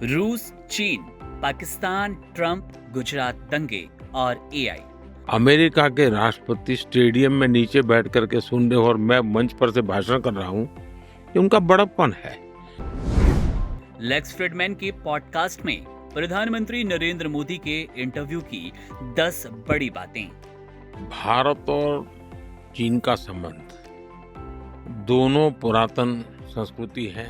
रूस, चीन, पाकिस्तान, ट्रंप, गुजरात दंगे और एआई। अमेरिका के राष्ट्रपति स्टेडियम में नीचे बैठ करके सुन रहे हो और मैं मंच पर से भाषण कर रहा हूँ, ये उनका बड़प्पन है। लेक्स फ्रिडमैन के पॉडकास्ट में प्रधानमंत्री नरेंद्र मोदी के इंटरव्यू की 10 बड़ी बातें। भारत और चीन का संबंध दोनों पुरातन संस्कृति है।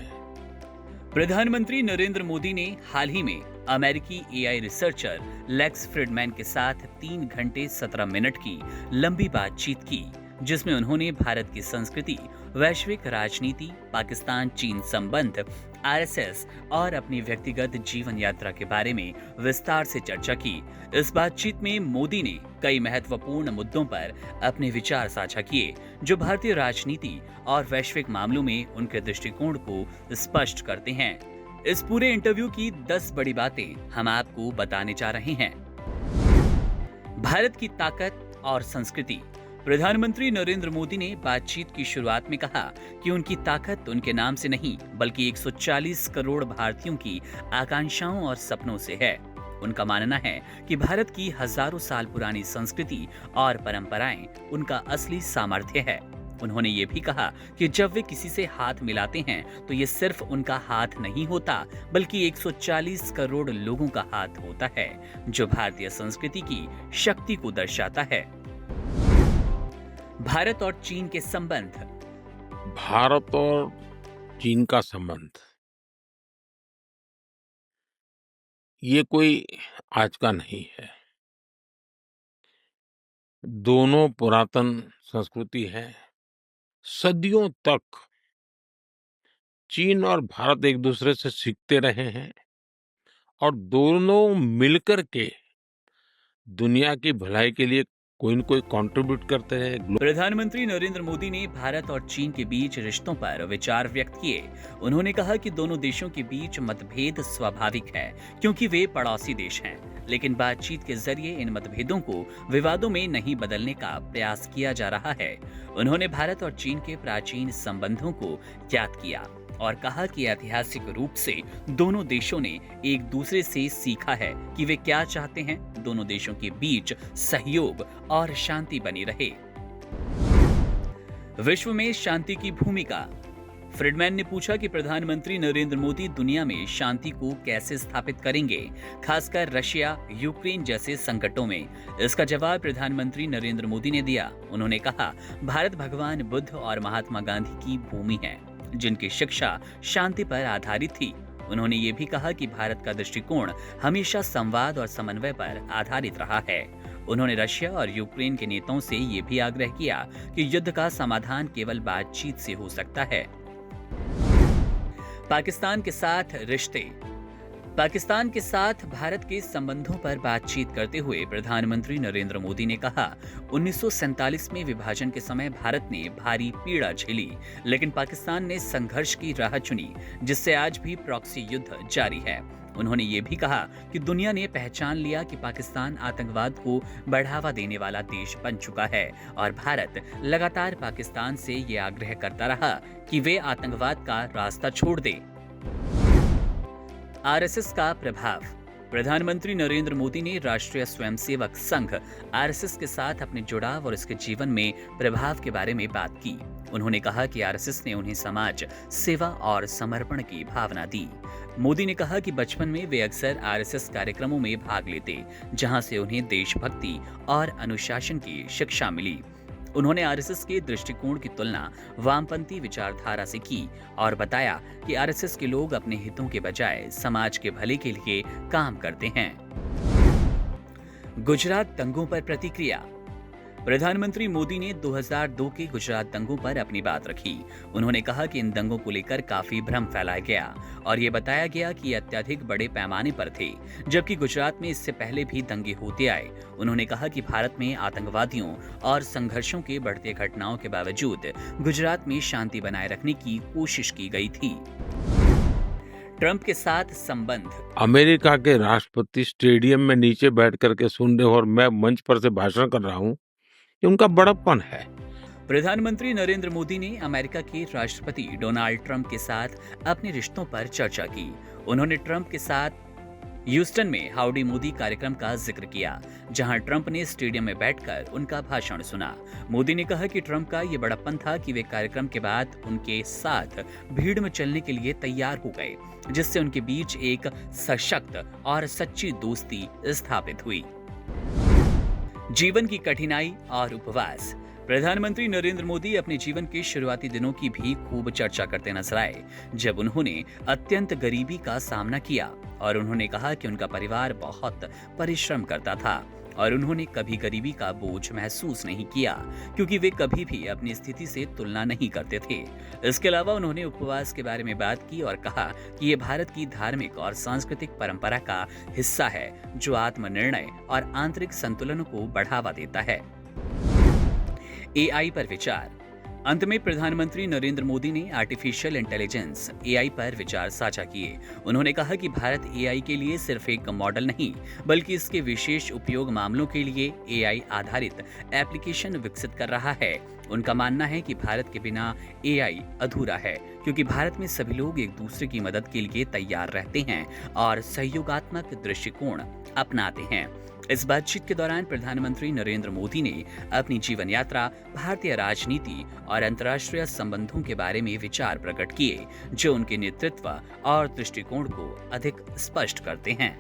प्रधानमंत्री नरेंद्र मोदी ने हाल ही में अमेरिकी एआई रिसर्चर लेक्स फ्रिडमैन के साथ 3 घंटे 17 मिनट की लंबी बातचीत की, जिसमें उन्होंने भारत की संस्कृति, वैश्विक राजनीति, पाकिस्तान चीन संबंध, आरएसएस और अपनी व्यक्तिगत जीवन यात्रा के बारे में विस्तार से चर्चा की। इस बातचीत में मोदी ने कई महत्वपूर्ण मुद्दों पर अपने विचार साझा किए, जो भारतीय राजनीति और वैश्विक मामलों में उनके दृष्टिकोण को स्पष्ट करते हैं। इस पूरे इंटरव्यू की 10 बड़ी बातें हम आपको बताने जा रहे हैं। भारत की ताकत और संस्कृति। प्रधानमंत्री नरेंद्र मोदी ने बातचीत की शुरुआत में कहा कि उनकी ताकत उनके नाम से नहीं, बल्कि 140 करोड़ भारतीयों की आकांक्षाओं और सपनों से है। उनका मानना है कि भारत की हजारों साल पुरानी संस्कृति और परंपराएं उनका असली सामर्थ्य है। उन्होंने ये भी कहा कि जब वे किसी से हाथ मिलाते हैं तो ये सिर्फ उनका हाथ नहीं होता, बल्कि 140 करोड़ लोगों का हाथ होता है, जो भारतीय संस्कृति की शक्ति को दर्शाता है। भारत और चीन के संबंध। भारत और चीन का संबंध ये कोई आज का नहीं है। दोनों पुरातन संस्कृति है। सदियों तक चीन और भारत एक दूसरे से सीखते रहे हैं और दोनों मिलकर के दुनिया की भलाई के लिए कोई न कोई कंट्रीब्यूट करते हैं। प्रधानमंत्री नरेंद्र मोदी ने भारत और चीन के बीच रिश्तों पर विचार व्यक्त किए। उन्होंने कहा कि दोनों देशों के बीच मतभेद स्वाभाविक है, क्योंकि वे पड़ोसी देश हैं, लेकिन बातचीत के जरिए इन मतभेदों को विवादों में नहीं बदलने का प्रयास किया जा रहा है। उन्होंने भारत और चीन के प्राचीन संबंधों को याद किया और कहा कि ऐतिहासिक रूप से दोनों देशों ने एक दूसरे से सीखा है कि वे क्या चाहते हैं। दोनों देशों के बीच सहयोग और शांति बनी रहे। विश्व में शांति की भूमिका। फ्रिडमैन ने पूछा कि प्रधानमंत्री नरेंद्र मोदी दुनिया में शांति को कैसे स्थापित करेंगे, खासकर रशिया यूक्रेन जैसे संकटों में। इसका जवाब प्रधानमंत्री नरेंद्र मोदी ने दिया। उन्होंने कहा, भारत भगवान बुद्ध और महात्मा गांधी की भूमि है, जिनकी शिक्षा शांति पर आधारित थी। उन्होंने ये भी कहा कि भारत का दृष्टिकोण हमेशा संवाद और समन्वय पर आधारित रहा है। उन्होंने रशिया और यूक्रेन के नेताओं से ये भी आग्रह किया कि युद्ध का समाधान केवल बातचीत से हो सकता है। पाकिस्तान के साथ रिश्ते। पाकिस्तान के साथ भारत के संबंधों पर बातचीत करते हुए प्रधानमंत्री नरेंद्र मोदी ने कहा, 1947 में विभाजन के समय भारत ने भारी पीड़ा झेली, लेकिन पाकिस्तान ने संघर्ष की राह चुनी, जिससे आज भी प्रॉक्सी युद्ध जारी है। उन्होंने ये भी कहा कि दुनिया ने पहचान लिया कि पाकिस्तान आतंकवाद को बढ़ावा देने वाला देश बन चुका है और भारत लगातार पाकिस्तान से ये आग्रह करता रहा कि वे आतंकवाद का रास्ता छोड़ दे। आरएसएस का प्रभाव। प्रधानमंत्री नरेंद्र मोदी ने राष्ट्रीय स्वयंसेवक संघ आरएसएस के साथ अपने जुड़ाव और इसके जीवन में प्रभाव के बारे में बात की। उन्होंने कहा कि आरएसएस ने उन्हें समाज सेवा और समर्पण की भावना दी। मोदी ने कहा कि बचपन में वे अक्सर आरएसएस कार्यक्रमों में भाग लेते, जहां से उन्हें देशभक्ति और अनुशासन की शिक्षा मिली। उन्होंने आरएसएस के दृष्टिकोण की तुलना वामपंथी विचारधारा से की और बताया कि आरएसएस के लोग अपने हितों के बजाय समाज के भले के लिए काम करते हैं। गुजरात दंगों पर प्रतिक्रिया। प्रधानमंत्री मोदी ने 2002 के गुजरात दंगों पर अपनी बात रखी। उन्होंने कहा कि इन दंगों को लेकर काफी भ्रम फैलाया गया और ये बताया गया कि ये अत्यधिक बड़े पैमाने पर थे, जबकि गुजरात में इससे पहले भी दंगे होते आए। उन्होंने कहा कि भारत में आतंकवादियों और संघर्षों के बढ़ते घटनाओं के बावजूद गुजरात में शांति बनाए रखने की कोशिश की गई थी। ट्रंप के साथ संबंध। अमेरिका के राष्ट्रपति स्टेडियम में नीचे बैठ करके सुन रहे हो और मैं मंच पर से भाषण कर रहा हूँ, ये उनका बड़प्पन है। प्रधानमंत्री नरेंद्र मोदी ने अमेरिका के राष्ट्रपति डोनाल्ड ट्रंप के साथ अपने रिश्तों पर चर्चा की। उन्होंने ट्रंप के साथ ह्यूस्टन में हाउडी मोदी कार्यक्रम का जिक्र किया, जहां ट्रंप ने स्टेडियम में बैठकर उनका भाषण सुना। मोदी ने कहा कि ट्रंप का ये बड़प्पन था कि वे कार्यक्रम के बाद उनके साथ भीड़ में चलने के लिए तैयार हो गए, जिससे उनके बीच एक सशक्त और सच्ची दोस्ती स्थापित हुई। जीवन की कठिनाई और उपवास। प्रधानमंत्री नरेंद्र मोदी अपने जीवन के शुरुआती दिनों की भी खूब चर्चा करते नजर आए, जब उन्होंने अत्यंत गरीबी का सामना किया और उन्होंने कहा कि उनका परिवार बहुत परिश्रम करता था और उन्होंने कभी गरीबी का बोझ महसूस नहीं किया, क्योंकि वे कभी भी अपनी स्थिति से तुलना नहीं करते थे। इसके अलावा उन्होंने उपवास के बारे में बात की और कहा कि ये भारत की धार्मिक और सांस्कृतिक परंपरा का हिस्सा है, जो आत्मनिर्णय और आंतरिक संतुलन को बढ़ावा देता है। एआई पर विचार। अंत में प्रधानमंत्री नरेंद्र मोदी ने आर्टिफिशियल इंटेलिजेंस एआई पर विचार साझा किए। उन्होंने कहा कि भारत एआई के लिए सिर्फ एक मॉडल नहीं, बल्कि इसके विशेष उपयोग मामलों के लिए एआई आधारित एप्लीकेशन विकसित कर रहा है। उनका मानना है कि भारत के बिना एआई अधूरा है, क्योंकि भारत में सभी लोग एक दूसरे की मदद के लिए तैयार रहते हैं और सहयोगात्मक दृष्टिकोण अपनाते हैं। इस बातचीत के दौरान प्रधानमंत्री नरेंद्र मोदी ने अपनी जीवन यात्रा, भारतीय राजनीति और अंतर्राष्ट्रीय संबंधों के बारे में विचार प्रकट किए, जो उनके नेतृत्व और दृष्टिकोण को अधिक स्पष्ट करते हैं।